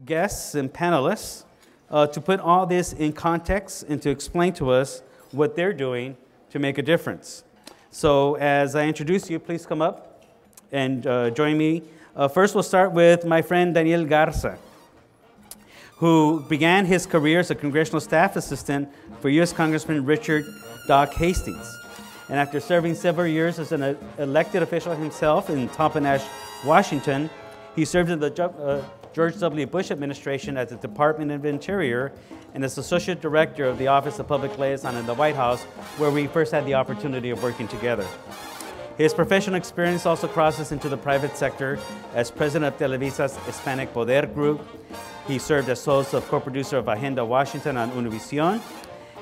guests and panelists to put all this in context and to explain to us what they're doing to make a difference. So as I introduce you, please come up and join me. First, we'll start with my friend Daniel Garza, who began his career as a congressional staff assistant for U.S. Congressman Richard Doc Hastings. And after serving several years as an elected official himself in Tompkins, Washington, he served in the George W. Bush administration at the Department of Interior and as Associate Director of the Office of Public Liaison in the White House, where we first had the opportunity of working together. His professional experience also crosses into the private sector as president of Televisa's Hispanic Poder Group. He served as host of co-producer of Agenda Washington on Univision.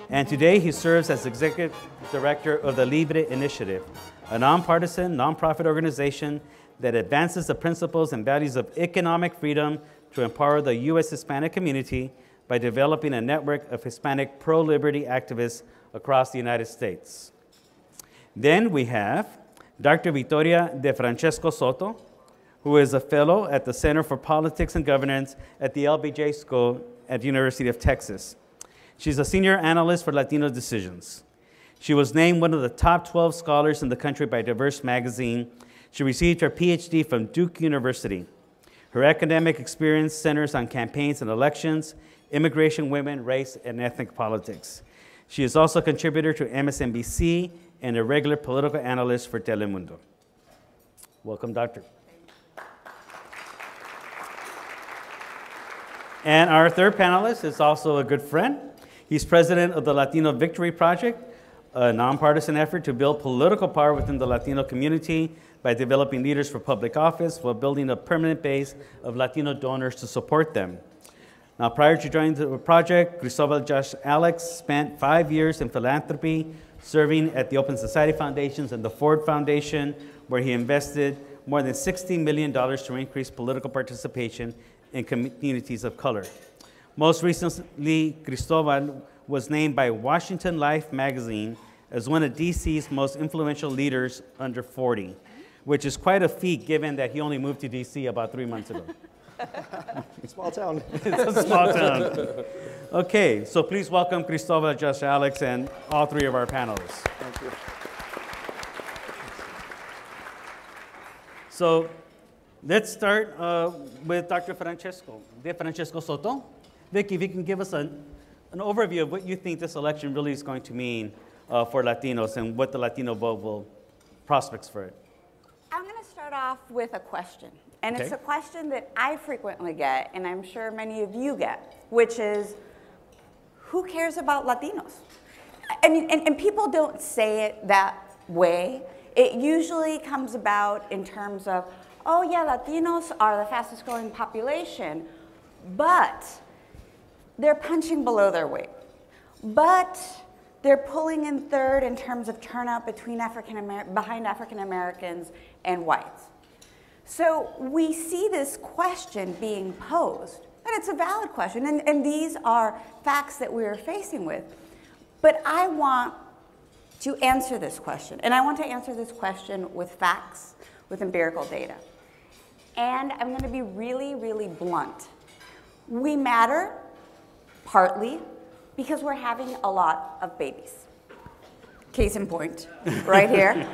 And today he serves as executive director of the LIBRE initiative, a nonpartisan, nonprofit organization that advances the principles and values of economic freedom to empower the U.S. Hispanic community by developing a network of Hispanic pro-liberty activists across the United States. Then we have Dr. Victoria DeFrancesco SOTO, who is a fellow at the Center for Politics and Governance at the LBJ School at the University of Texas. She's a senior analyst for Latino decisions. She was named one of the top 12 scholars in the country by Diverse Magazine. She received her PhD from Duke University. Her academic experience centers on campaigns and elections, immigration, women, race, and ethnic politics. She is also a contributor to MSNBC and a regular political analyst for Telemundo. Welcome, Doctor. And our third panelist is also a good friend. He's president of the Latino Victory Project, a nonpartisan effort to build political power within the Latino community by developing leaders for public office while building a permanent base of Latino donors to support them. Now, prior to joining the project, Cristobal Josh Alex spent 5 years in philanthropy, serving at the Open Society Foundations and the Ford Foundation, where he invested more than $60 million to increase political participation in communities of color. Most recently, Cristobal was named by Washington Life magazine as one of DC's most influential leaders under 40, which is quite a feat given that he only moved to DC about 3 months ago. Small town. It's a small town. Okay, so please welcome Cristobal, Josh Alex, and all three of our panelists. Thank you. So let's start with Dr. DeFrancesco SOTO. Vicky, if you can give us an overview of what you think this election really is going to mean for Latinos and what the Latino vote will prospects for it. I'm going to start off with a question. And Okay. it's a question that I frequently get, and I'm sure many of you get, which is, who cares about Latinos? I mean, and people don't say it that way. It usually comes about in terms of, oh yeah, Latinos are the fastest growing population, but they're punching below their weight. But they're pulling in third in terms of turnout behind African Americans and whites. So we see this question being posed, and it's a valid question, and these are facts that we are facing with. But I want to answer this question, and I want to answer this question with facts, with empirical data. And I'm going to be really, really blunt. We matter partly because we're having a lot of babies. Case in point, right here.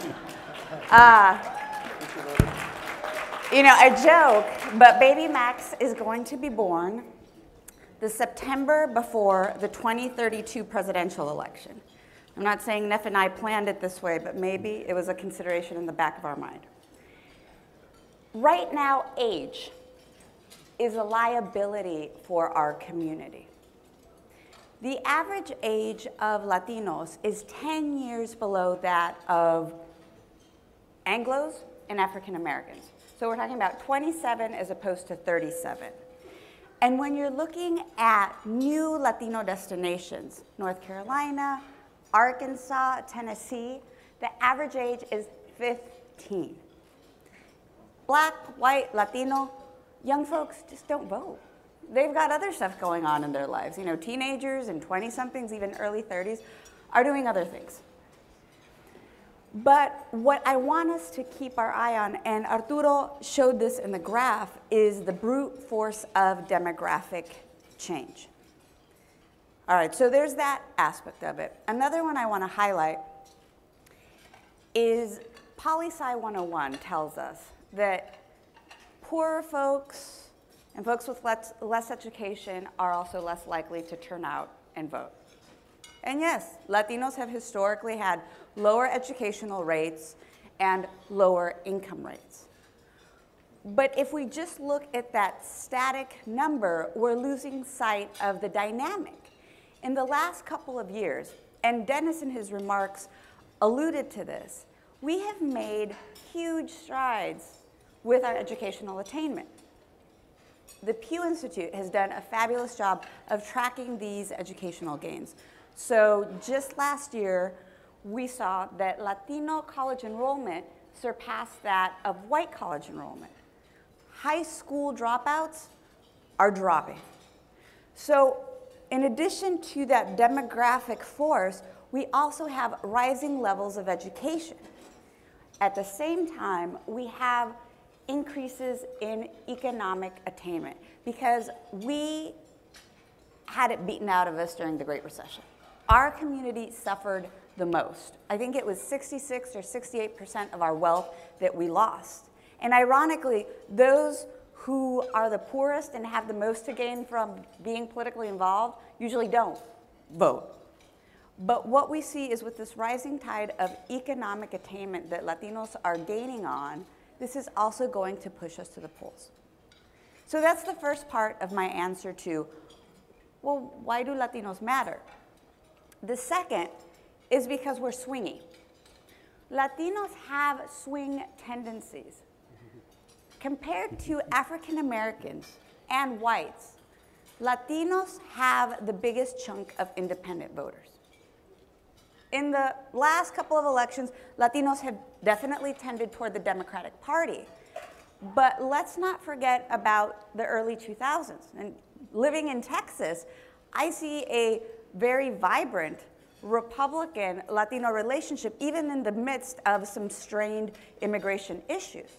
You know, a joke, but baby Max is going to be born the September before the 2032 presidential election. I'm not saying Neff and I planned it this way, but maybe it was a consideration in the back of our mind. Right now, age is a liability for our community. The average age of Latinos is 10 years below that of Anglos and African Americans. So we're talking about 27 as opposed to 37. And when you're looking at new Latino destinations, North Carolina, Arkansas, Tennessee, the average age is 15. Black, white, Latino, young folks just don't vote. They've got other stuff going on in their lives. You know, teenagers and 20-somethings, even early 30s, are doing other things. But what I want us to keep our eye on, and Arturo showed this in the graph, is the brute force of demographic change. All right, so there's that aspect of it. Another one I want to highlight is Poli-Sci 101 tells us that poorer folks and folks with less education are also less likely to turn out and vote. And yes, Latinos have historically had lower educational rates and lower income rates. But if we just look at that static number, we're losing sight of the dynamic. In the last couple of years, and Dennis in his remarks alluded to this, we have made huge strides with our educational attainment. The Pew Institute has done a fabulous job of tracking these educational gains. So just last year, we saw that Latino college enrollment surpassed that of white college enrollment. High school dropouts are dropping. So in addition to that demographic force, we also have rising levels of education. At the same time, we have increases in economic attainment because we had it beaten out of us during the Great Recession. Our community suffered the most. I think it was 66 or 68% of our wealth that we lost. And ironically, those who are the poorest and have the most to gain from being politically involved usually don't vote. But what we see is with this rising tide of economic attainment that Latinos are gaining on, this is also going to push us to the polls. So that's the first part of my answer to, well, why do Latinos matter? The second is because we're swingy. Latinos have swing tendencies. Compared to African Americans and whites, Latinos have the biggest chunk of independent voters. In the last couple of elections, Latinos have definitely tended toward the Democratic Party. But let's not forget about the early 2000s. And living in Texas, I see a very vibrant Republican-Latino relationship, even in the midst of some strained immigration issues.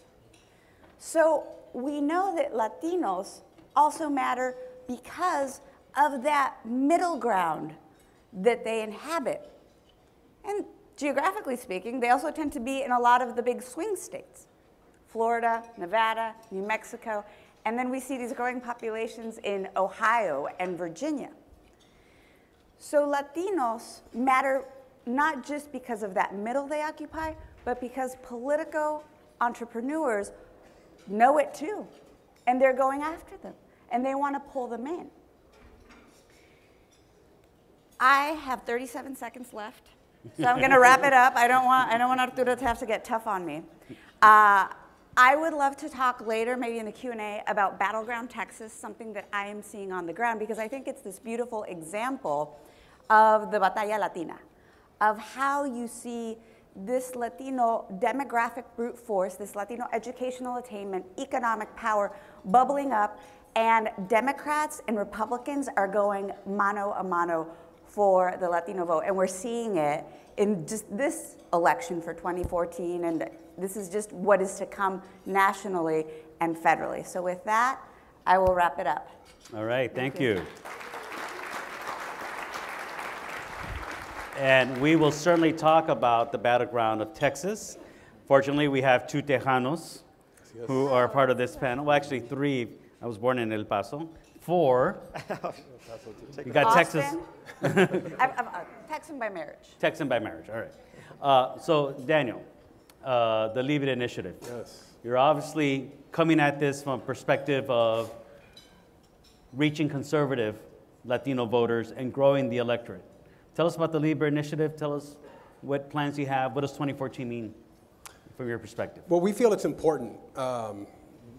So we know that Latinos also matter because of that middle ground that they inhabit. And geographically speaking, they also tend to be in a lot of the big swing states. Florida, Nevada, New Mexico, and then we see these growing populations in Ohio and Virginia. So Latinos matter not just because of that middle they occupy, but because political entrepreneurs know it too, and they're going after them, and they want to pull them in. I have 37 seconds left, so I'm going to wrap it up. I don't want Arturo to have to get tough on me. I would love to talk later, maybe in the Q&A, about Battleground Texas, something that I am seeing on the ground, because I think it's this beautiful example of the Batalla Latina, of how you see this Latino demographic brute force, this Latino educational attainment, economic power bubbling up, and Democrats and Republicans are going mano a mano for the Latino vote. And we're seeing it in just this election for 2014, and this is just what is to come nationally and federally. So with that, I will wrap it up. All right, thank you. And we will certainly talk about the battleground of Texas. Fortunately, we have two Tejanos who are part of this panel. Well, actually, three. I was born in El Paso. Four. You got Austin. Texas. Texan by marriage. Texan by marriage, all right. So, Daniel, the Leave It Initiative. Yes. You're obviously coming at this from a perspective of reaching conservative Latino voters and growing the electorate. Tell us about the LIBRE initiative. Tell us what plans you have. What does 2014 mean from your perspective? Well, we feel it's important.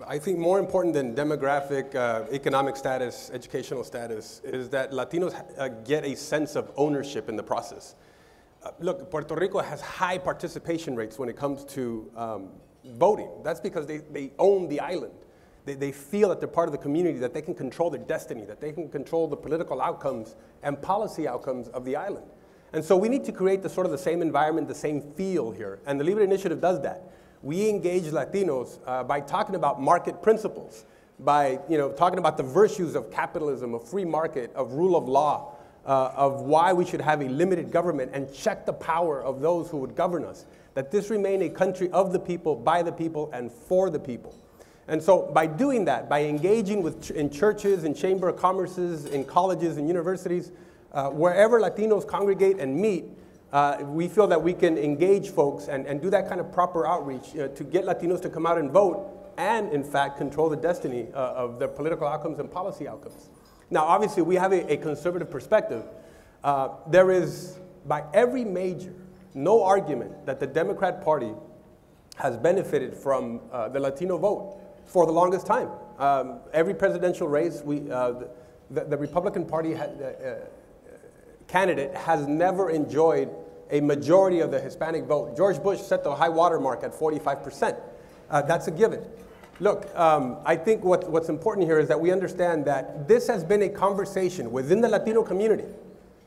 I think more important than demographic, economic status, educational status, is that Latinos get a sense of ownership in the process. Look, Puerto Rico has high participation rates when it comes to voting. That's because they own the island. They feel that they're part of the community, that they can control their destiny, that they can control the political outcomes and policy outcomes of the island. And so we need to create the sort of the same environment, the same feel here. And the LIBRE initiative does that. We engage Latinos by talking about market principles, by talking about the virtues of capitalism, of free market, of rule of law, of why we should have a limited government and check the power of those who would govern us. That this remain a country of the people, by the people, and for the people. And so by doing that, by engaging in churches, in chamber of commerces, in colleges and universities, wherever Latinos congregate and meet, we feel that we can engage folks and do that kind of proper outreach to get Latinos to come out and vote and, in fact, control the destiny of their political outcomes and policy outcomes. Now, obviously, we have a conservative perspective. There is, by every measure, no argument that the Democrat Party has benefited from the Latino vote for the longest time. Every presidential race, the Republican Party candidate has never enjoyed a majority of the Hispanic vote. George Bush set the high water mark at 45%. That's a given. Look, I think what's important here is that we understand that this has been a conversation within the Latino community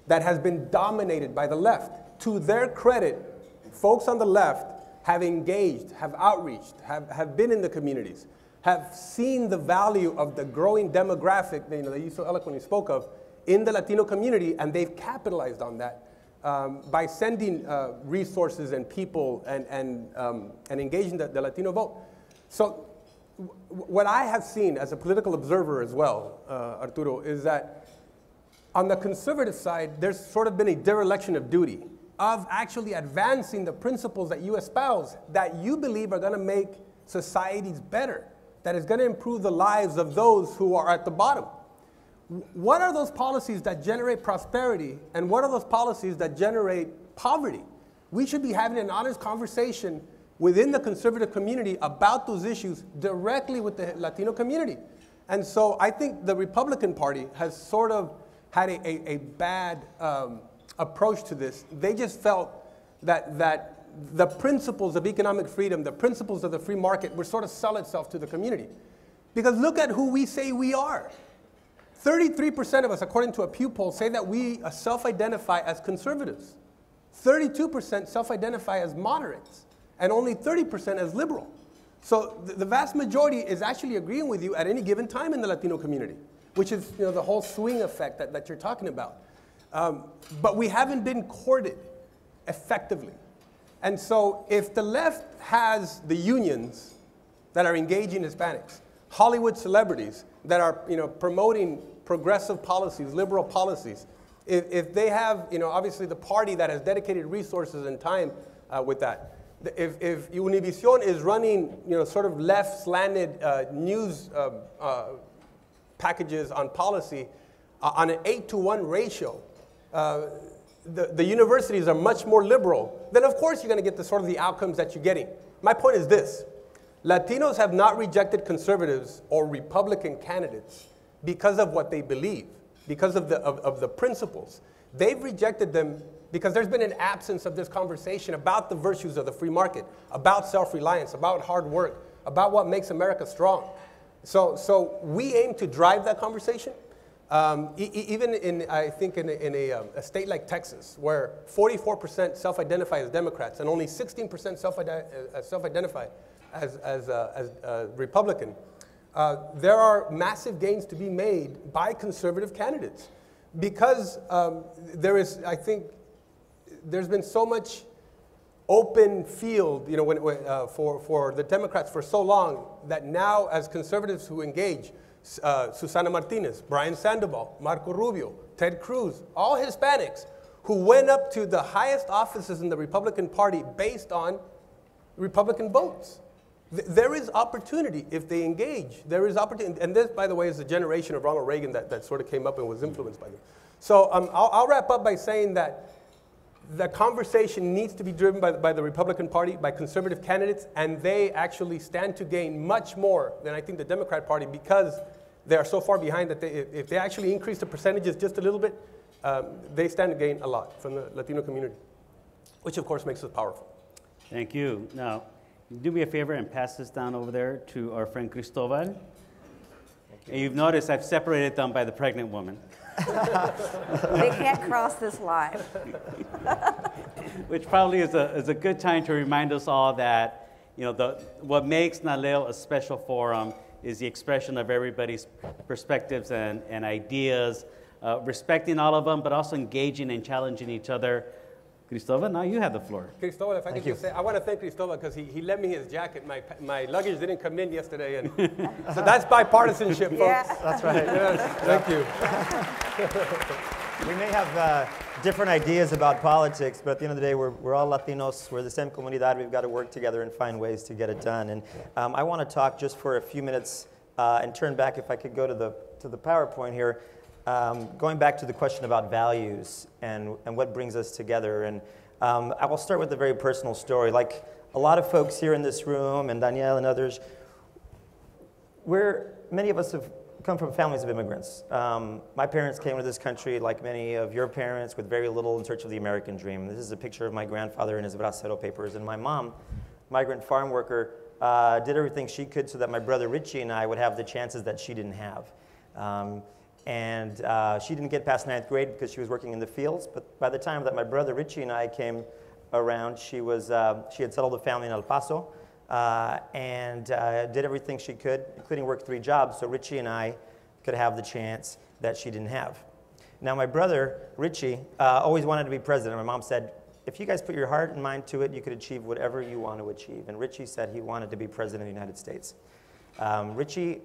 that has been dominated by the left. To their credit, folks on the left have engaged, have outreached, have been in the communities, have seen the value of the growing demographic that you so eloquently spoke of in the Latino community, and they've capitalized on that by sending resources and people and engaging the Latino vote. So what I have seen as a political observer as well, Arturo, is that on the conservative side, there's sort of been a dereliction of duty of actually advancing the principles that you espouse, that you believe are going to make societies better, that is going to improve the lives of those who are at the bottom. What are those policies that generate prosperity, and what are those policies that generate poverty? We should be having an honest conversation within the conservative community about those issues directly with the Latino community. And so I think the Republican Party has sort of had a bad approach to this. They just felt that the principles of economic freedom, the principles of the free market would sort of sell itself to the community. Because look at who we say we are. 33% of us, according to a Pew poll, say that we self-identify as conservatives. 32% self-identify as moderates, and only 30% as liberal. So the vast majority is actually agreeing with you at any given time in the Latino community, which is the whole swing effect that you're talking about. But we haven't been courted effectively. And so if the left has the unions that are engaging Hispanics, Hollywood celebrities that are promoting progressive policies, liberal policies, if they have obviously the party that has dedicated resources and time with that, if Univision is running sort of left-slanted news packages on policy on an 8-to-1 ratio, the universities are much more liberal, then of course you're going to get the sort of the outcomes that you're getting. My point is this: Latinos have not rejected conservatives or Republican candidates because of what they believe, because of the principles. They've rejected them because there's been an absence of this conversation about the virtues of the free market, about self-reliance, about hard work, about what makes America strong. So we aim to drive that conversation. Even I think in a state like Texas, where 44% self-identify as Democrats and only 16% self-identify as Republican, there are massive gains to be made by conservative candidates, because I think there's been so much open field, for the Democrats for so long, that now as conservatives who engage, Susana Martinez, Brian Sandoval, Marco Rubio, Ted Cruz, all Hispanics who went up to the highest offices in the Republican Party based on Republican votes. There is opportunity if they engage. There is opportunity. And this, by the way, is the generation of Ronald Reagan that sort of came up and was influenced by them. So I'll wrap up by saying that the conversation needs to be driven by the Republican Party, by conservative candidates, and they actually stand to gain much more than I think the Democrat Party, because they are so far behind that if they actually increase the percentages just a little bit, they stand to gain a lot from the Latino community, which of course makes us powerful. Thank you. Now, do me a favor and pass this down over there to our friend Cristobal. And you've noticed I've separated them by the pregnant woman. They can't cross this line. Which probably is a good time to remind us all that, what makes NALEO a special forum is the expression of everybody's perspectives and ideas, respecting all of them, but also engaging and challenging each other. Cristobal, now you have the floor. Cristobal, if I could just say, I want to thank Cristobal because he lent me his jacket. My luggage didn't come in yesterday, and so that's bipartisanship, folks. Yeah. That's right. Yes, thank you. We may have different ideas about politics, but at the end of the day, we're all Latinos. We're the same comunidad. We've got to work together and find ways to get it done. And I want to talk just for a few minutes and turn back, if I could go to the PowerPoint here, going back to the question about values and what brings us together. And I will start with a very personal story. Like a lot of folks here in this room, and Danielle and others, many of us have come from families of immigrants. My parents came to this country, like many of your parents, with very little in search of the American dream. This is a picture of my grandfather in his bracero papers. And my mom, migrant farm worker, did everything she could so that my brother Richie and I would have the chances that she didn't have. She didn't get past 9th grade because she was working in the fields. But by the time that my brother Richie and I came around, she had settled a family in El Paso. Did everything she could, including work 3 jobs, so Richie and I could have the chance that she didn't have. Now, my brother, Richie, always wanted to be president. My mom said, if you guys put your heart and mind to it, you could achieve whatever you want to achieve. And Richie said he wanted to be president of the United States. Richie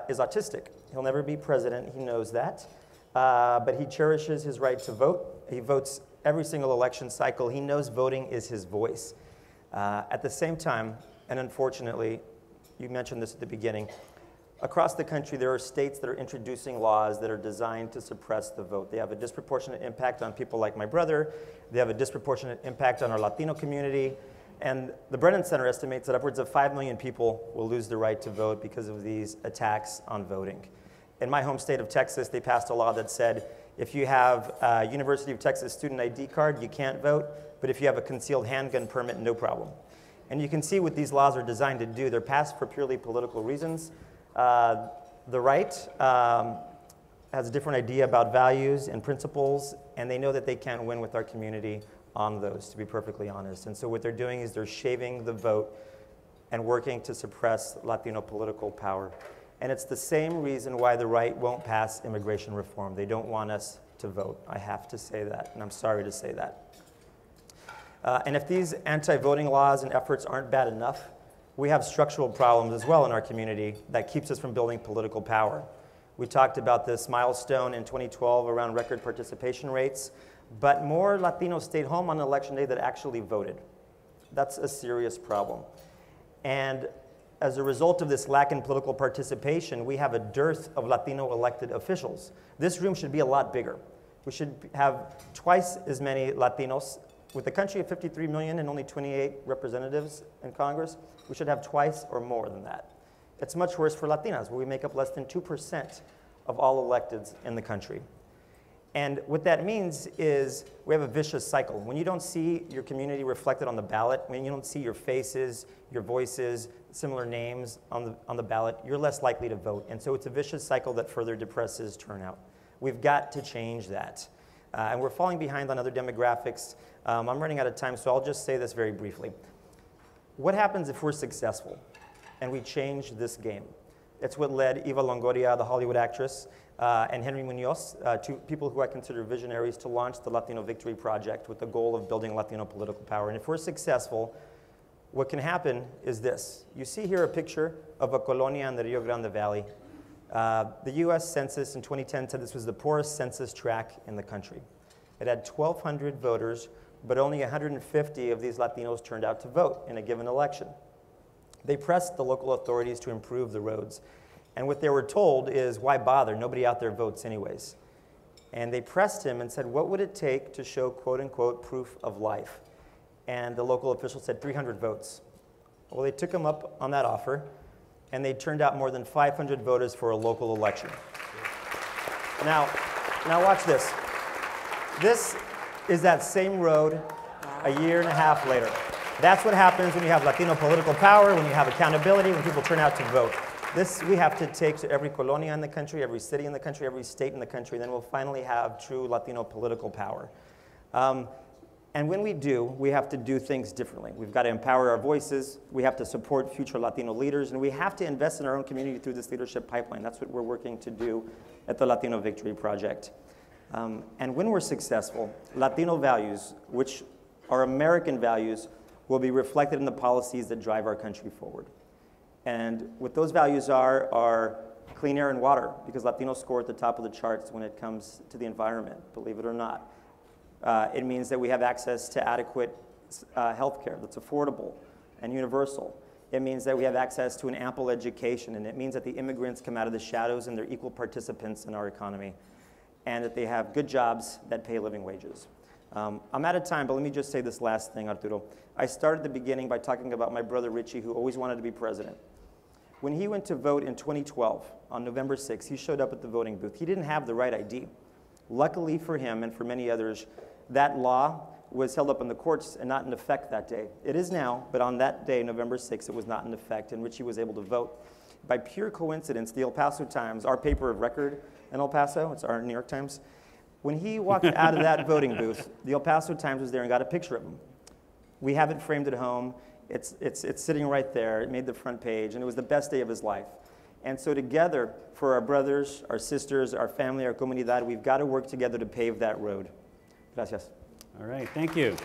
is autistic. He'll never be president, he knows that. But he cherishes his right to vote. He votes every single election cycle. He knows voting is his voice. At the same time, and unfortunately, you mentioned this at the beginning, across the country there are states that are introducing laws that are designed to suppress the vote. They have a disproportionate impact on people like my brother. They have a disproportionate impact on our Latino community. And the Brennan Center estimates that upwards of 5 million people will lose the right to vote because of these attacks on voting. In my home state of Texas, they passed a law that said if you have a University of Texas student ID card, you can't vote, but if you have a concealed handgun permit, no problem. And you can see what these laws are designed to do. They're passed for purely political reasons. The right has a different idea about values and principles, and they know that they can't win with our community on those, to be perfectly honest. And so what they're doing is they're shaving the vote and working to suppress Latino political power. And it's the same reason why the right won't pass immigration reform. They don't want us to vote. I have to say that, and I'm sorry to say that. And if these anti-voting laws and efforts aren't bad enough, we have structural problems as well in our community that keeps us from building political power. We talked about this milestone in 2012 around record participation rates, but more Latinos stayed home on election day that actually voted. That's a serious problem. And as a result of this lack in political participation, we have a dearth of Latino elected officials. This room should be a lot bigger. We should have twice as many Latinos. With a country of 53 million and only 28 representatives in Congress, we should have twice or more than that. It's much worse for Latinas, where we make up less than 2% of all electeds in the country. And what that means is we have a vicious cycle. When you don't see your community reflected on the ballot, when you don't see your faces, your voices, similar names on the ballot, you're less likely to vote. And so it's a vicious cycle that further depresses turnout. We've got to change that. And we're falling behind on other demographics. I'm running out of time, so I'll just say this very briefly. What happens if we're successful and we change this game? It's what led Eva Longoria, the Hollywood actress, and Henry Munoz, two people who I consider visionaries, to launch the Latino Victory Project with the goal of building Latino political power. And if we're successful, what can happen is this. You see here a picture of a colonia in the Rio Grande Valley. The US Census in 2010 said this was the poorest census tract in the country. It had 1,200 voters, but only 150 of these Latinos turned out to vote in a given election. They pressed the local authorities to improve the roads. And what they were told is, why bother? Nobody out there votes anyways. And they pressed him and said, what would it take to show, quote unquote, proof of life? And the local official said 300 votes. Well, they took him up on that offer, and they turned out more than 500 voters for a local election. Now watch this. This is that same road a year and a half later. That's what happens when you have Latino political power, when you have accountability, when people turn out to vote. This we have to take to every colonia in the country, every city in the country, every state in the country, then we'll finally have true Latino political power. And when we do, we have to do things differently. We've got to empower our voices, we have to support future Latino leaders, and we have to invest in our own community through this leadership pipeline. That's what we're working to do at the Latino Victory Project. And when we're successful, Latino values, which are American values, will be reflected in the policies that drive our country forward. And what those values are clean air and water, because Latinos score at the top of the charts when it comes to the environment, believe it or not. It means that we have access to adequate health care that's affordable and universal. It means that we have access to an ample education, and it means that the immigrants come out of the shadows and they're equal participants in our economy, and that they have good jobs that pay living wages. I'm out of time, but let me just say this last thing, Arturo. I started the beginning by talking about my brother Richie, who always wanted to be president. When he went to vote in 2012, on November 6th, he showed up at the voting booth. He didn't have the right ID. Luckily for him and for many others, that law was held up in the courts and not in effect that day. It is now, but on that day, November 6th, it was not in effect, and Richie was able to vote. By pure coincidence, the El Paso Times, our paper of record in El Paso, it's our New York Times, when he walked out of that voting booth, the El Paso Times was there and got a picture of him. We have it framed at home. It's sitting right there. It made the front page, and it was the best day of his life. And so together, for our brothers, our sisters, our family, our comunidad, we've got to work together to pave that road. Gracias. All right, thank you.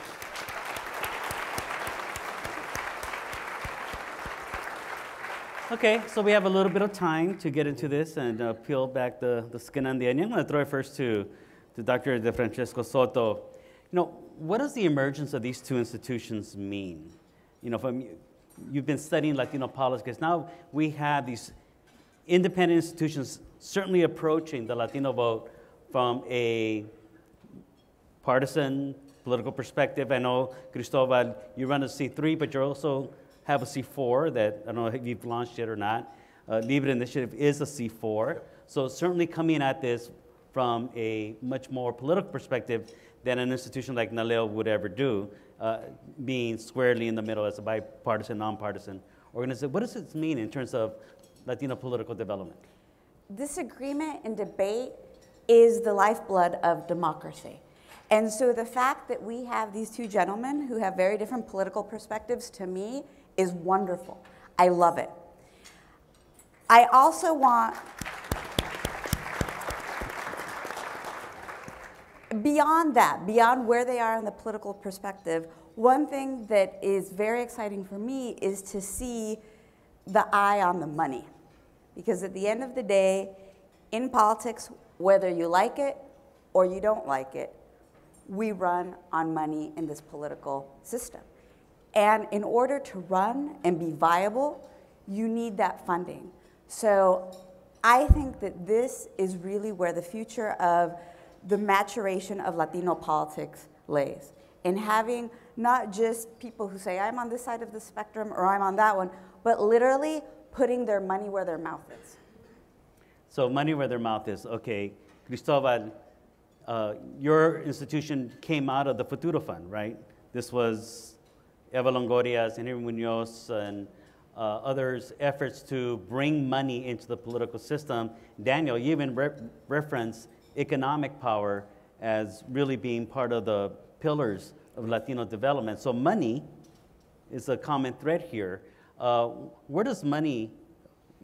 Okay, so we have a little bit of time to get into this and peel back the skin on the onion. I'm going to throw it first to Dr. DeFrancesco SOTO. You know, what does the emergence of these two institutions mean? You know, you've been studying Latino politics. Now we have these independent institutions certainly approaching the Latino vote from a partisan political perspective. I know, Cristobal, you run a C3, but you also have a C4 that, I don't know if you've launched it or not. LIBRE initiative is a C4. So certainly coming at this from a much more political perspective than an institution like NALEO would ever do, being squarely in the middle as a bipartisan, nonpartisan organization. What does this mean in terms of Latino political development? Disagreement and debate is the lifeblood of democracy. And so the fact that we have these two gentlemen who have very different political perspectives, to me, is wonderful. I love it. I also want, beyond that, beyond where they are in the political perspective, one thing that is very exciting for me is to see the eye on the money. Because at the end of the day, in politics, whether you like it or you don't like it, we run on money in this political system. And in order to run and be viable, you need that funding. So I think that this is really where the future of the maturation of Latino politics lays. In having not just people who say, I'm on this side of the spectrum or I'm on that one, but literally putting their money where their mouth is. So money where their mouth is. Okay, Cristobal, your institution came out of the Futuro Fund, right? This was Eva Longoria's, Henry Munoz, and others' efforts to bring money into the political system. Daniel, you even referenced economic power as really being part of the pillars of Latino development. So money is a common thread here. Where does money,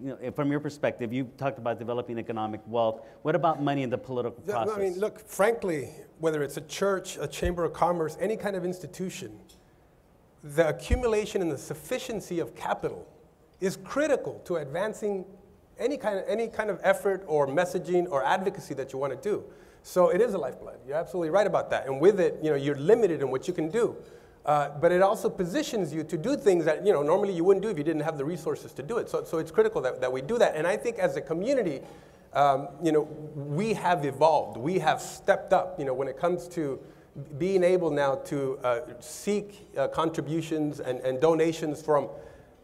you know, from your perspective, you talked about developing economic wealth. What about money in the political process? I mean, look, frankly, whether it's a church, a chamber of commerce, any kind of institution, the accumulation and the sufficiency of capital is critical to advancing any kind of effort or messaging or advocacy that you want to do. So it is a lifeblood. You're absolutely right about that. And with it, you know, you're limited in what you can do. But it also positions you to do things that, you know, normally you wouldn't do if you didn't have the resources to do it. So it's critical that we do that. And I think as a community, you know, we have evolved. We have stepped up, you know, when it comes to being able now to seek contributions and donations from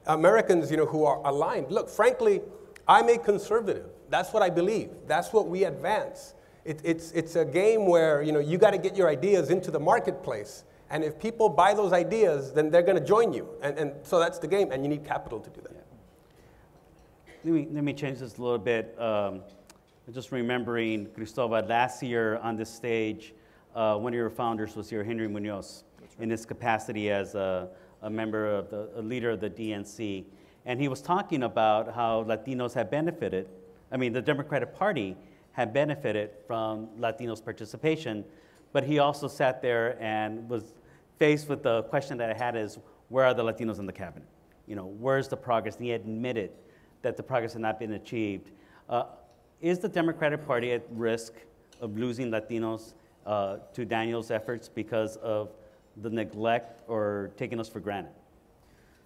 Americans, you know, who are aligned. Look, frankly, I'm a conservative. That's what I believe. That's what we advance. It's a game where, you know, you got to get your ideas into the marketplace. And if people buy those ideas, then they're going to join you. And so that's the game, and you need capital to do that. Let me change this a little bit. Just remembering, Cristobal, last year on this stage, one of your founders was here, Henry Munoz, in his capacity as a member of a leader of the DNC. And he was talking about how Latinos have benefited. I mean, the Democratic Party had benefited from Latinos' participation, but he also sat there and was faced with the question that I had is, where are the Latinos in the cabinet? You know, where's the progress? And he admitted that the progress had not been achieved. Is the Democratic Party at risk of losing Latinos to Daniel's efforts because of the neglect or taking us for granted?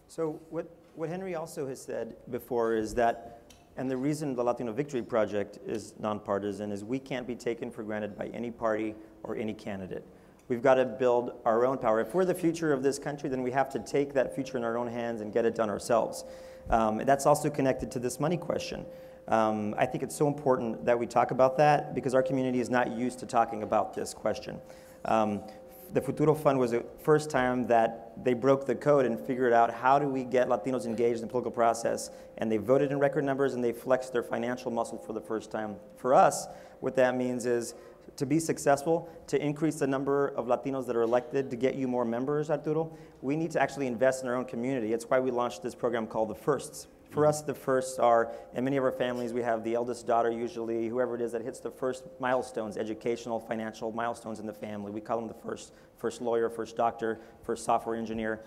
So what Henry also has said before is that, and the reason the Latino Victory Project is nonpartisan is we can't be taken for granted by any party or any candidate. We've got to build our own power. If we're the future of this country, then we have to take that future in our own hands and get it done ourselves. That's also connected to this money question. I think it's so important that we talk about that because our community is not used to talking about this question. The Futuro Fund was the first time that they broke the code and figured out how do we get Latinos engaged in the political process, and they voted in record numbers and they flexed their financial muscle for the first time. For us, what that means is to be successful, to increase the number of Latinos that are elected, to get you more members, Arturo, we need to actually invest in our own community. It's why we launched this program called The Firsts. For us, the firsts are, in many of our families, we have the eldest daughter usually, whoever it is that hits the first milestones, educational, financial milestones in the family. We call them the first lawyer, first doctor, first software engineer.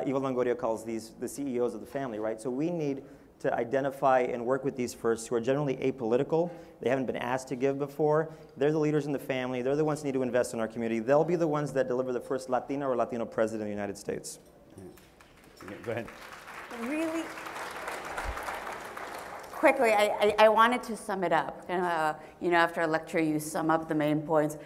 Eva Longoria calls these the CEOs of the family, right? So we need to identify and work with these firsts who are generally apolitical. They haven't been asked to give before. They're the leaders in the family. They're the ones who need to invest in our community. They'll be the ones that deliver the first Latina or Latino president of the United States. Go ahead. Really quickly, I wanted to sum it up. You know, after a lecture, you sum up the main points.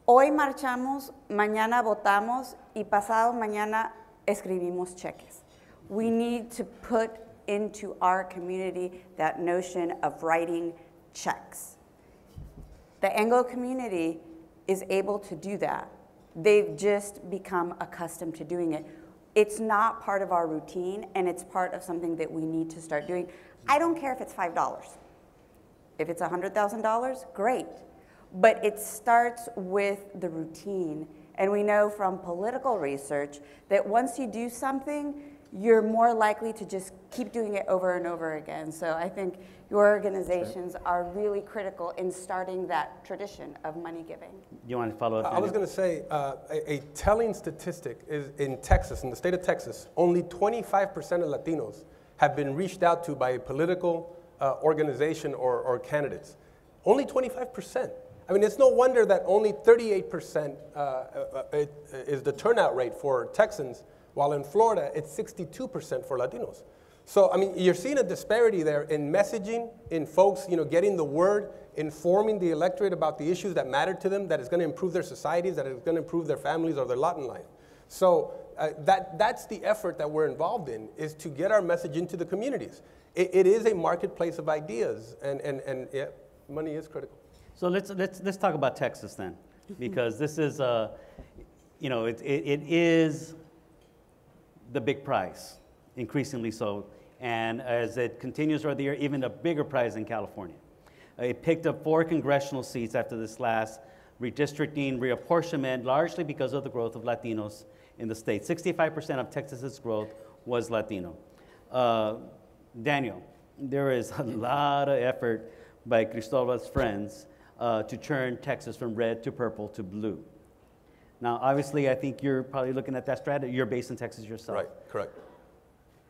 Hoy marchamos, mañana votamos, y pasado mañana escribimos cheques. We need to put into our community that notion of writing checks. The Anglo community is able to do that. They've just become accustomed to doing it. It's not part of our routine, and it's part of something that we need to start doing. I don't care if it's $5. If it's $100,000, great. But it starts with the routine. And we know from political research that once you do something, you're more likely to just keep doing it over and over again. So I think your organizations are really critical in starting that tradition of money giving. You want to follow up? I was going to say a telling statistic is in Texas, in the state of Texas, only 25% of Latinos have been reached out to by a political organization or candidates. Only 25%. I mean, it's no wonder that only 38% is the turnout rate for Texans, while in Florida, it's 62% for Latinos. So, I mean, you're seeing a disparity there in messaging, in folks, you know, getting the word, informing the electorate about the issues that matter to them, that is going to improve their societies, that is going to improve their families or their lot in life. So that's the effort that we're involved in, is to get our message into the communities. It is a marketplace of ideas, and yeah, money is critical. So let's talk about Texas then, because this is, you know, it is the big prize, increasingly so. And as it continues throughout the year, even a bigger prize in California. It picked up 4 congressional seats after this last redistricting, reapportionment, largely because of the growth of Latinos in the state. 65% of Texas's growth was Latino. Daniel, there is a lot of effort by Cristobal's friends to turn Texas from red to purple to blue. Now, obviously, I think you're probably looking at that strategy. You're based in Texas yourself. Right, correct.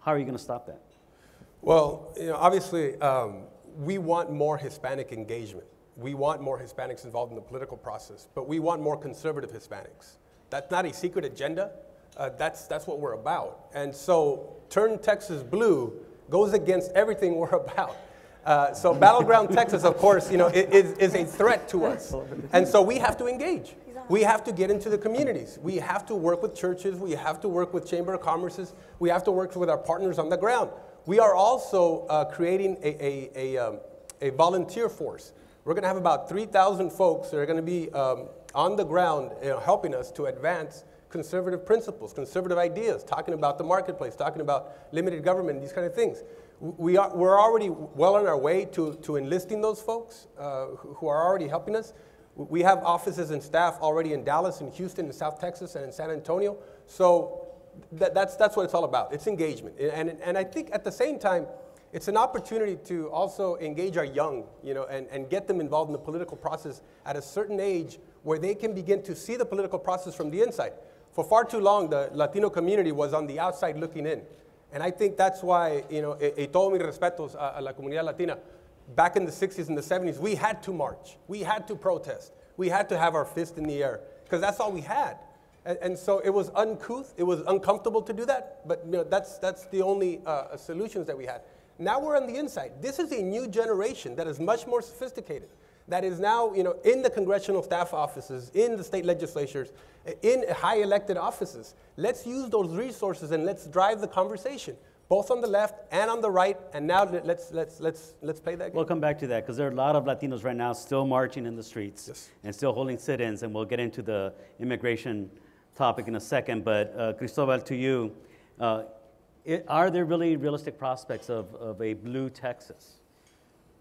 How are you going to stop that? Well, you know, obviously, we want more Hispanic engagement. We want more Hispanics involved in the political process, but we want more conservative Hispanics. That's not a secret agenda. That's what we're about. And so turn Texas blue goes against everything we're about. So battleground Texas, of course, you know, is a threat to us. And so we have to engage. We have to get into the communities. We have to work with churches. We have to work with Chamber of Commerces. We have to work with our partners on the ground. We are also creating a volunteer force. We're going to have about 3,000 folks that are going to be on the ground, you know, helping us to advance conservative principles, conservative ideas, talking about the marketplace, talking about limited government, these kind of things. We're already well on our way to enlisting those folks who are already helping us. We have offices and staff already in Dallas, in Houston, in South Texas, and in San Antonio. So that's what it's all about. It's engagement. And I think at the same time, it's an opportunity to also engage our young, and get them involved in the political process at a certain age where they can begin to see the political process from the inside. For far too long, the Latino community was on the outside looking in. And I think that's why, y todo mis respetos a la comunidad latina, back in the 60s and the 70s, we had to march. We had to protest. We had to have our fist in the air, because that's all we had. And so it was uncouth. It was uncomfortable to do that, but that's the only solutions that we had. Now we're on the inside. This is a new generation that is much more sophisticated, that is now in the congressional staff offices, in the state legislatures, in high elected offices. Let's use those resources and let's drive the conversation, both on the left and on the right. And now let's play that game. We'll come back to that, because there are a lot of Latinos right now still marching in the streets, yes, and still holding sit-ins, and we'll get into the immigration topic in a second. But Cristobal, to you, are there really realistic prospects of a blue Texas?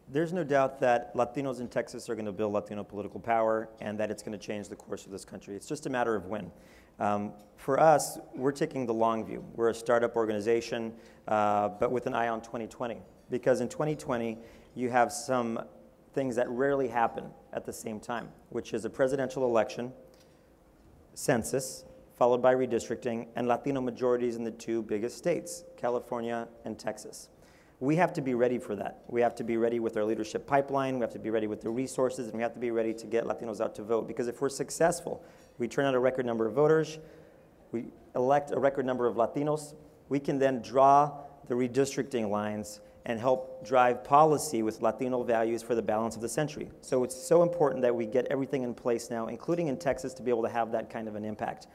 There's no doubt that Latinos in Texas are going to build Latino political power, and that it's going to change the course of this country. It's just a matter of when. For us, we're taking the long view. We're a startup organization, but with an eye on 2020. Because in 2020, you have some things that rarely happen at the same time, which is a presidential election, census, followed by redistricting, and Latino majorities in the two biggest states, California and Texas. We have to be ready for that. We have to be ready with our leadership pipeline, we have to be ready with the resources, and we have to be ready to get Latinos out to vote. Because if we're successful, we turn out a record number of voters, we elect a record number of Latinos, we can then draw the redistricting lines and help drive policy with Latino values for the balance of the century. So it's so important that we get everything in place now, including in Texas, to be able to have that kind of an impact.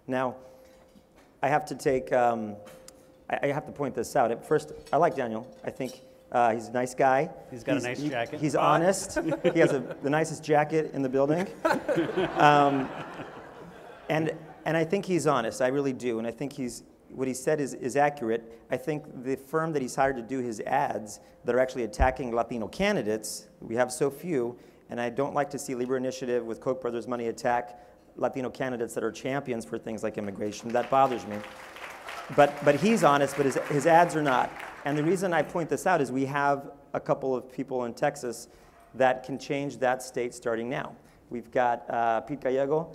Now, I have to take, I have to point this out. At first, I like Daniel. I think he's a nice guy. He's got a nice jacket. He's honest. He has the nicest jacket in the building. And I think he's honest. I really do. And I think what he said is accurate. I think the firm that he's hired to do his ads that are actually attacking Latino candidates, we have so few, and I don't like to see LIBRE Initiative with Koch brothers money attack Latino candidates that are champions for things like immigration. That bothers me. But he's honest, but his ads are not. And the reason I point this out is we have a couple of people in Texas that can change that state starting now. We've got Pete Gallego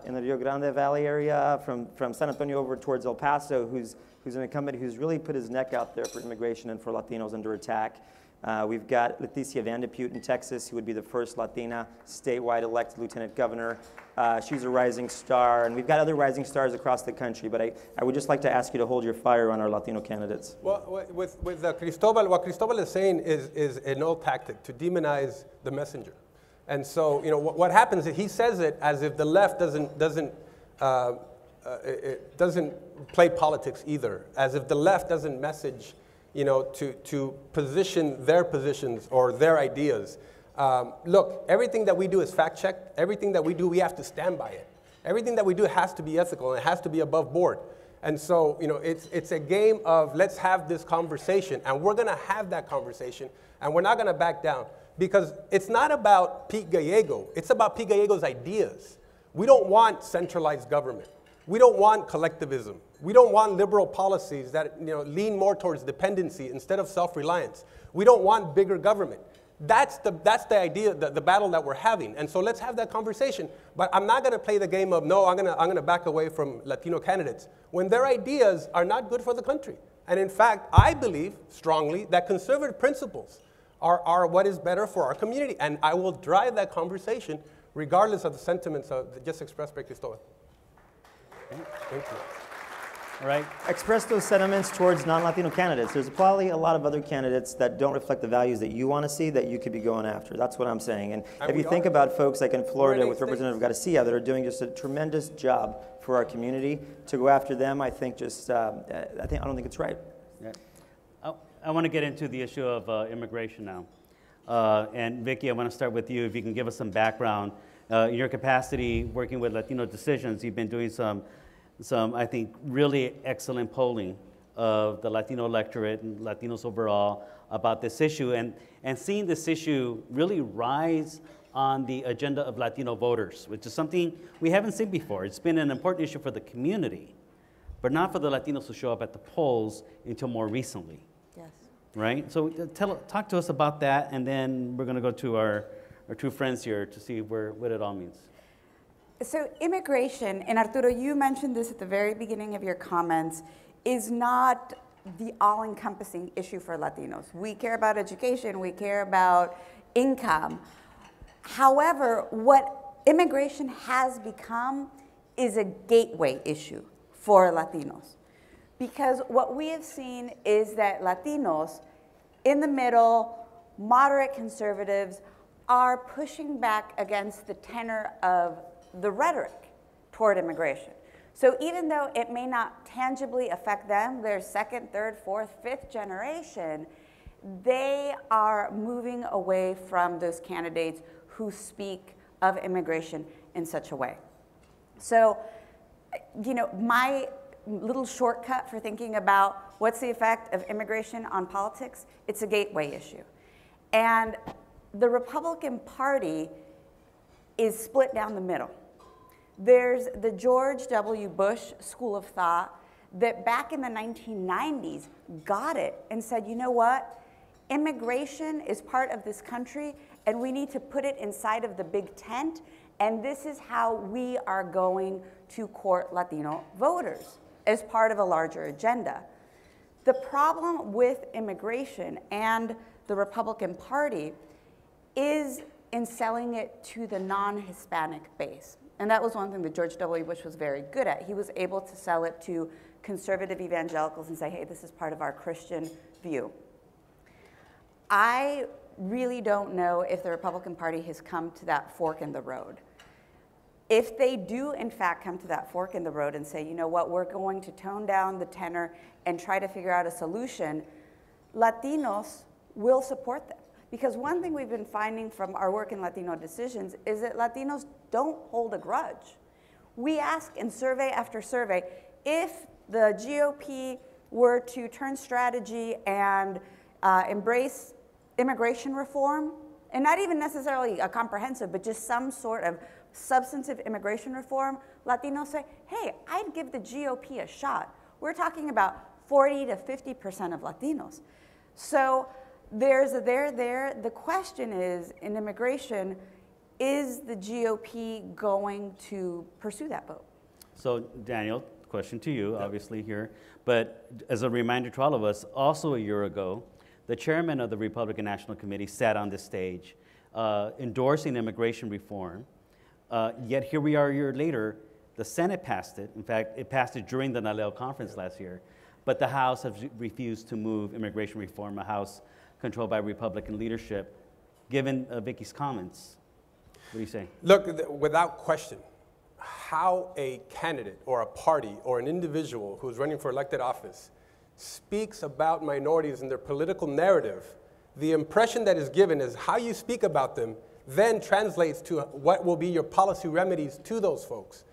in the Rio Grande Valley area from San Antonio over towards El Paso, who's an incumbent who's really put his neck out there for immigration and for Latinos under attack. We've got Leticia Van de Putte in Texas, who would be the first Latina statewide elected lieutenant governor. She's a rising star, and we've got other rising stars across the country, but I would just like to ask you to hold your fire on our Latino candidates. Well, with Cristobal, what Cristobal is saying is an old tactic to demonize the messenger. And so, what happens is he says it as if the left doesn't play politics either, as if the left doesn't message, to position their positions or their ideas. Look, everything that we do is fact-checked. Everything that we do, we have to stand by it. Everything that we do has to be ethical, and it has to be above board. And so, it's a game of let's have this conversation, and we're going to have that conversation, and we're not going to back down. Because it's not about Pete Gallego. It's about Pete Gallego's ideas. We don't want centralized government. We don't want collectivism. We don't want liberal policies that lean more towards dependency instead of self-reliance. We don't want bigger government. That's the idea, the battle that we're having. And so let's have that conversation. But I'm not going to play the game of, no, I'm going to back away from Latino candidates when their ideas are not good for the country. And in fact, I believe strongly that conservative principles are what is better for our community. And I will drive that conversation regardless of the sentiments just expressed by Cristobal. Thank you. All right. Express those sentiments towards non-Latino candidates. There's probably a lot of other candidates that don't reflect the values that you want to see that you could be going after. That's what I'm saying. And if you think about folks like in Florida with Representative Garcia that are doing just a tremendous job for our community, to go after them, I think I don't think it's right. Yeah. I want to get into the issue of immigration now. And Vicky, I want to start with you. If you can give us some background. In your capacity working with Latino Decisions, you've been doing some I think, really excellent polling of the Latino electorate and Latinos overall about this issue, and seeing this issue really rise on the agenda of Latino voters, which is something we haven't seen before. It's been an important issue for the community, but not for the Latinos who show up at the polls until more recently. Yes. Right? So talk to us about that, and then we're going to go to our two friends here to see what it all means. So immigration, and Arturo, you mentioned this at the very beginning of your comments, is not the all-encompassing issue for Latinos. We care about education, we care about income. However, what immigration has become is a gateway issue for Latinos. Because what we have seen is that Latinos in the middle, moderate conservatives, are pushing back against the tenor of the rhetoric toward immigration. So even though it may not tangibly affect them, their second, third, fourth, fifth generation, they are moving away from those candidates who speak of immigration in such a way. So, you know, my little shortcut for thinking about what's the effect of immigration on politics, it's a gateway issue. And the Republican Party is split down the middle. There's the George W. Bush school of thought that back in the 1990s got it and said, you know what? Immigration is part of this country and we need to put it inside of the big tent, and this is how we are going to court Latino voters as part of a larger agenda. The problem with immigration and the Republican Party is in selling it to the non-Hispanic base. And that was one thing that George W. Bush was very good at. He was able to sell it to conservative evangelicals and say, hey, this is part of our Christian view. I really don't know if the Republican Party has come to that fork in the road. If they do, in fact, come to that fork in the road and say, you know what, we're going to tone down the tenor and try to figure out a solution, Latinos will support them. Because one thing we've been finding from our work in Latino Decisions is that Latinos don't hold a grudge. We ask in survey after survey, if the GOP were to turn strategy and embrace immigration reform, and not even necessarily a comprehensive, but just some sort of substantive immigration reform, Latinos say, hey, I'd give the GOP a shot. We're talking about 40 to 50% of Latinos. So there's a there. The question is, in immigration, is the GOP going to pursue that vote? So Daniel, question to you, obviously here, but as a reminder to all of us, also a year ago, the chairman of the Republican National Committee sat on this stage endorsing immigration reform, yet here we are a year later, the Senate passed it. In fact, it passed it during the NALEO conference last year, but the House has refused to move immigration reform, a House controlled by Republican leadership. Given Vicky's comments, what do you say? Look, without question, how a candidate or a party or an individual who's running for elected office speaks about minorities in their political narrative, the impression that is given is how you speak about them then translates to what will be your policy remedies to those folks.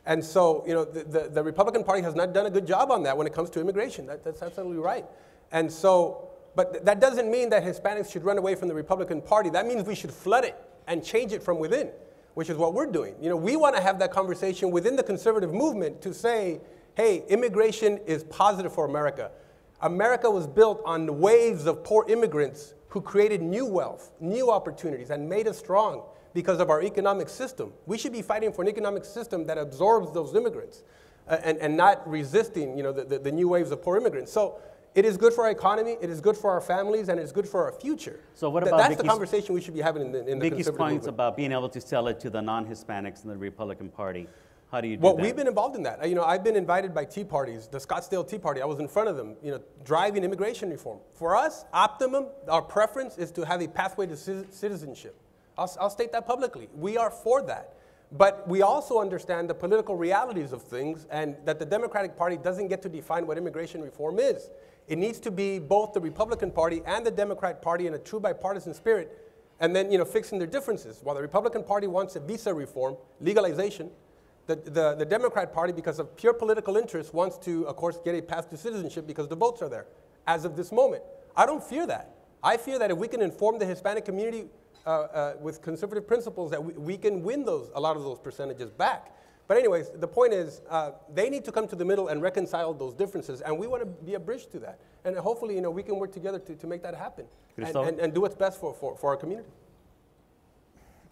And so, you know, the Republican Party has not done a good job on that when it comes to immigration. That's absolutely right. And so, but that doesn't mean that Hispanics should run away from the Republican Party. That means we should flood it and change it from within, which is what we're doing. You know, we want to have that conversation within the conservative movement to say, hey, immigration is positive for America. America was built on the waves of poor immigrants who created new wealth, new opportunities, and made us strong because of our economic system. We should be fighting for an economic system that absorbs those immigrants and not resisting, you know, the new waves of poor immigrants. So it is good for our economy, it is good for our families, and it's good for our future. So what about that's the conversation we should be having in the Vicky's conservative points movement. about being able to sell it to the non-Hispanics in the Republican Party? How do you do Well, that? we've been involved in that. You know, I've been invited by Tea Parties, the Scottsdale Tea Party. I was in front of them, you know, driving immigration reform. For us, optimum, our preference is to have a pathway to citizenship. I'll state that publicly. We are for that. But we also understand the political realities of things and that the Democratic Party doesn't get to define what immigration reform is. It needs to be both the Republican Party and the Democratic Party in a true bipartisan spirit and then fixing their differences. While the Republican Party wants a visa reform, legalization, the Democrat Party, because of pure political interest, wants to, of course, get a path to citizenship because the votes are there. As of this moment, I don't fear that. I fear that if we can inform the Hispanic community with conservative principles, that we can win a lot of those percentages back. But anyways, the point is, they need to come to the middle and reconcile those differences, and we want to be a bridge to that. And hopefully, we can work together to make that happen and do what's best for our community.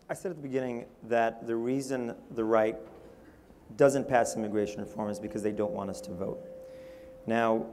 I said at the beginning that the reason the right doesn't pass immigration reform is because they don't want us to vote. Now,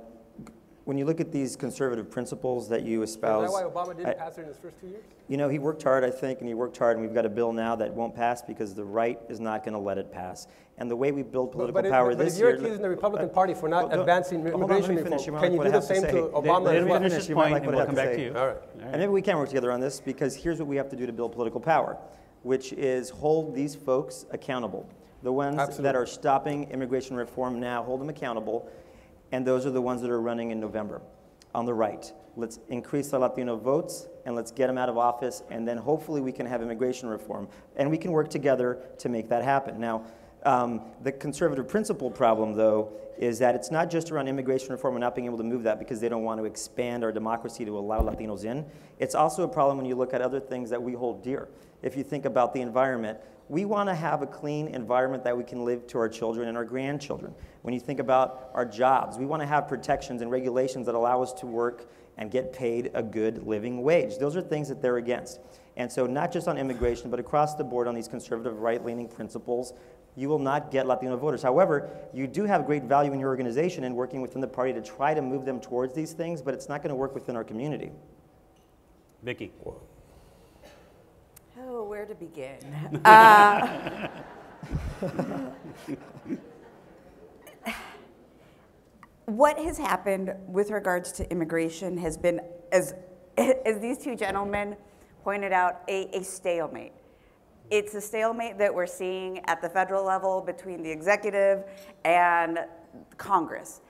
when you look at these conservative principles that you espouse... Is that why Obama didn't pass it in his first 2 years? He worked hard, I think, and he worked hard, and we've got a bill now that won't pass because the right is not going to let it pass. And the way we build political power this year... But if you're accusing the Republican Party for not advancing immigration reform, can you do the same to Obama? Let me finish this point, and we'll come back to you. All right. And maybe we can work together on this, because here's what we have to do to build political power, which is hold these folks accountable. The ones that are stopping immigration reform now, hold them accountable, and those are the ones that are running in November. On the right, let's increase the Latino votes, and let's get them out of office, and then hopefully we can have immigration reform. And we can work together to make that happen. Now, the conservative principle problem, though, is that it's not just around immigration reform and not being able to move that because they don't want to expand our democracy to allow Latinos in. It's also a problem when you look at other things that we hold dear. If you think about the environment, we want to have a clean environment that we can live to our children and our grandchildren. When you think about our jobs, we want to have protections and regulations that allow us to work and get paid a good living wage. Those are things that they're against. And so not just on immigration, but across the board on these conservative right-leaning principles, you will not get Latino voters. However, you do have great value in your organization and working within the party to try to move them towards these things, but it's not going to work within our community. Vicki. Oh, where to begin? What has happened with regards to immigration has been, as these two gentlemen pointed out, a stalemate. It's a stalemate that we're seeing at the federal level between the executive and Congress.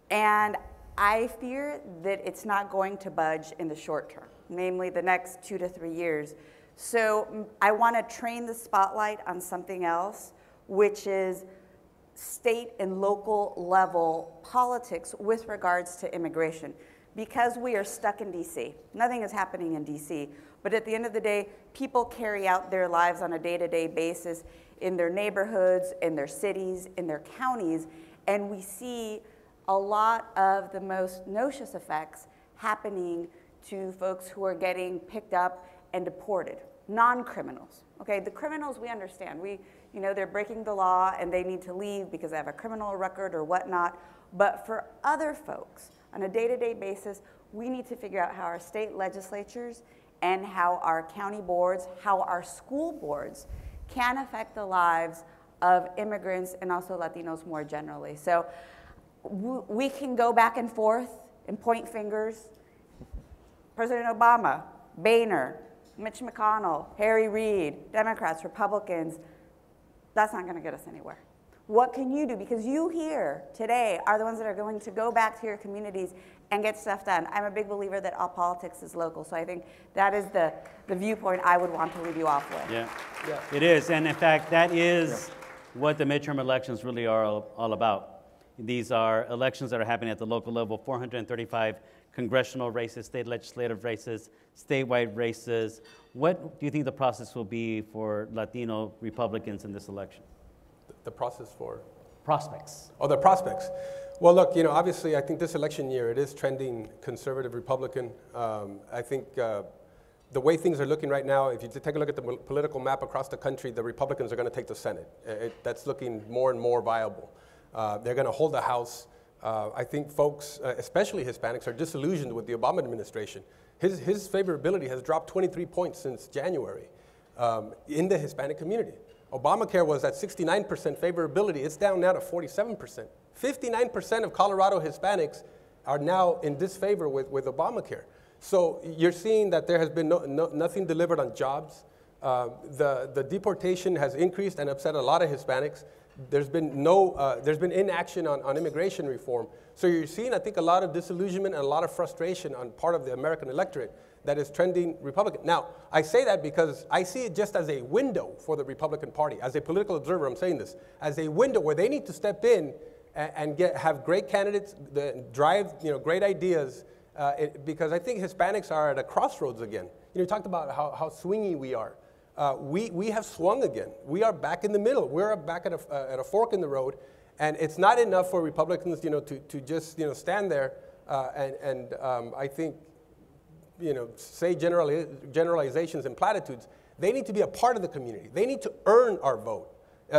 And I fear that it's not going to budge in the short term, namely the next 2 to 3 years. So I want to train the spotlight on something else, which is state and local level politics with regards to immigration. Because we are stuck in DC. Nothing is happening in DC. But at the end of the day, people carry out their lives on a day-to-day basis in their neighborhoods, in their cities, in their counties, and we see a lot of the most noxious effects happening to folks who are getting picked up and deported, non-criminals. Okay, the criminals we understand. They're breaking the law and they need to leave because they have a criminal record or whatnot. But for other folks, on a day-to-day basis, we need to figure out how our state legislatures and how our county boards, how our school boards can affect the lives of immigrants and also Latinos more generally. So we can go back and forth and point fingers. President Obama, Boehner, Mitch McConnell, Harry Reid, Democrats, Republicans, that's not going to get us anywhere. What can you do? Because you here today are the ones that are going to go back to your communities and get stuff done. I'm a big believer that all politics is local, so I think that is the viewpoint I would want to leave you off with. Yeah, it is. And in fact, that is what the midterm elections really are all about. These are elections that are happening at the local level, 435 congressional races, state legislative races, statewide races. What do you think the process will be for Latino Republicans in this election? The process for? Prospects. Oh, the prospects. Well, look, obviously, I think this election year, it is trending conservative Republican. I think the way things are looking right now, if you take a look at the political map across the country, the Republicans are going to take the Senate. That's looking more and more viable. They're going to hold the House. I think folks, especially Hispanics, are disillusioned with the Obama administration. His favorability has dropped 23 points since January in the Hispanic community. Obamacare was at 69% favorability. It's down now to 47%. 59% of Colorado Hispanics are now in disfavor with Obamacare. So you're seeing that there has been nothing delivered on jobs. The deportation has increased and upset a lot of Hispanics. There's been inaction on immigration reform. So you're seeing, I think, a lot of disillusionment and a lot of frustration on part of the American electorate that is trending Republican. Now, I say that because I see it just as a window for the Republican Party. As a political observer, I'm saying this, as a window where they need to step in and have great candidates, drive great ideas, because I think Hispanics are at a crossroads again. You talked about how swingy we are. We have swung again. We are back in the middle. We're back at a fork in the road, and it's not enough for Republicans, to just stand there and I think say generalizations and platitudes. They need to be a part of the community. They need to earn our vote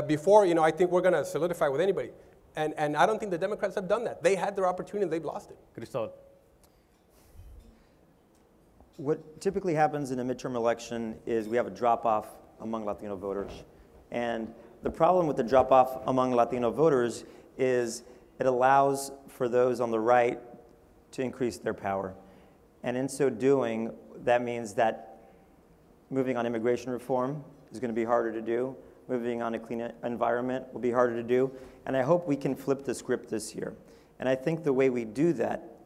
before I think we're going to solidify with anybody. And I don't think the Democrats have done that. They had their opportunity, they've lost it. Cristobal. What typically happens in a midterm election is we have a drop-off among Latino voters. And the problem with the drop-off among Latino voters is it allows for those on the right to increase their power. And in so doing, that means that moving on immigration reform is going to be harder to do. Moving on a clean environment will be harder to do. And I hope we can flip the script this year. And I think the way we do that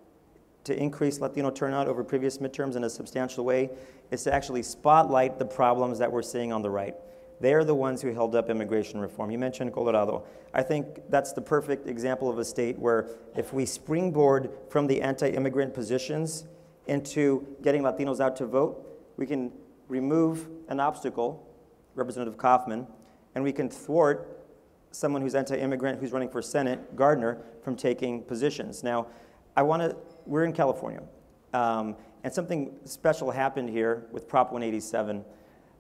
to increase Latino turnout over previous midterms in a substantial way is to actually spotlight the problems that we're seeing on the right. They're the ones who held up immigration reform. You mentioned Colorado. I think that's the perfect example of a state where if we springboard from the anti-immigrant positions into getting Latinos out to vote, we can remove an obstacle, Representative Kaufman, and we can thwart someone who's anti-immigrant who's running for Senate, Gardner, from taking positions. Now, we're in California, and something special happened here with Prop 187.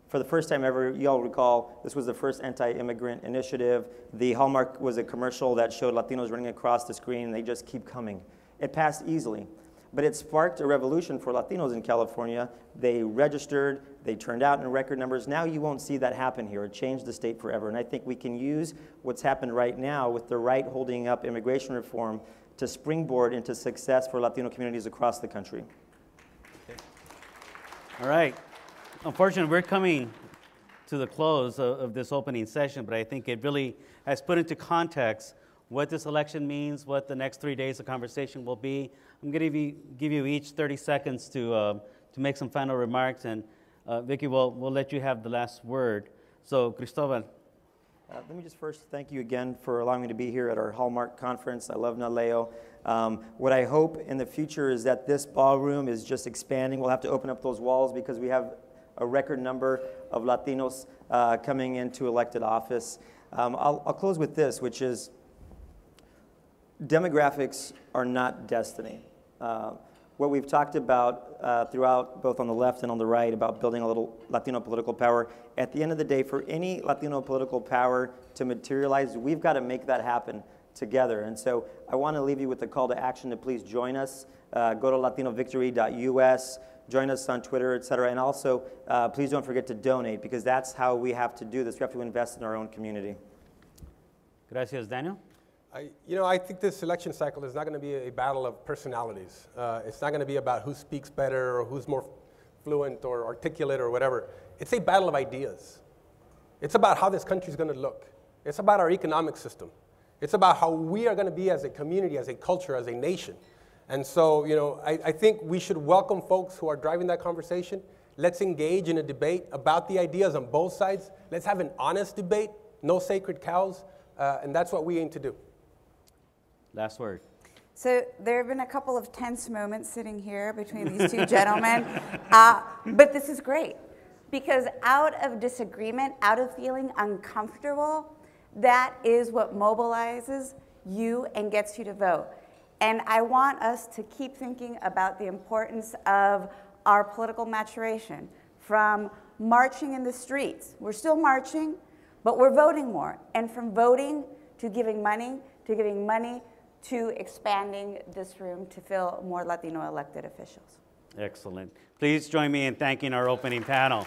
For the first time ever, you all recall, this was the first anti-immigrant initiative. The hallmark was a commercial that showed Latinos running across the screen, and they just keep coming. It passed easily, but it sparked a revolution for Latinos in California. They registered, they turned out in record numbers. Now you won't see that happen here. It changed the state forever, and I think we can use what's happened right now with the right holding up immigration reform to springboard into success for Latino communities across the country. Okay. All right. Unfortunately, we're coming to the close of this opening session, but I think it really has put into context what this election means, what the next 3 days of conversation will be. I'm going to give you each 30 seconds to make some final remarks, and Vicky, we'll let you have the last word. So, Cristobal. Let me just first thank you again for allowing me to be here at our Hallmark conference. I love NALEO. What I hope in the future is that this ballroom is just expanding. We'll have to open up those walls because we have a record number of Latinos coming into elected office. I'll close with this, which is demographics are not destiny. What we've talked about throughout, both on the left and on the right, about building a little Latino political power, at the end of the day, for any Latino political power to materialize, we've got to make that happen together. And so I want to leave you with a call to action to please join us. Go to latinovictory.us, join us on Twitter, et cetera. And also, please don't forget to donate, because that's how we have to do this. We have to invest in our own community. Gracias, Daniel. I think this election cycle is not going to be a battle of personalities. It's not going to be about who speaks better or who's more fluent or articulate or whatever. It's a battle of ideas. It's about how this country is going to look. It's about our economic system. It's about how we are going to be as a community, as a culture, as a nation. And so, I think we should welcome folks who are driving that conversation. Let's engage in a debate about the ideas on both sides. Let's have an honest debate, no sacred cows, and that's what we aim to do. Last word. So there have been a couple of tense moments sitting here between these two gentlemen, but this is great, because out of disagreement, out of feeling uncomfortable, that is what mobilizes you and gets you to vote. And I want us to keep thinking about the importance of our political maturation, from marching in the streets. We're still marching, but we're voting more. And from voting to giving money, to expanding this room to fill more Latino elected officials. Excellent. Please join me in thanking our opening panel.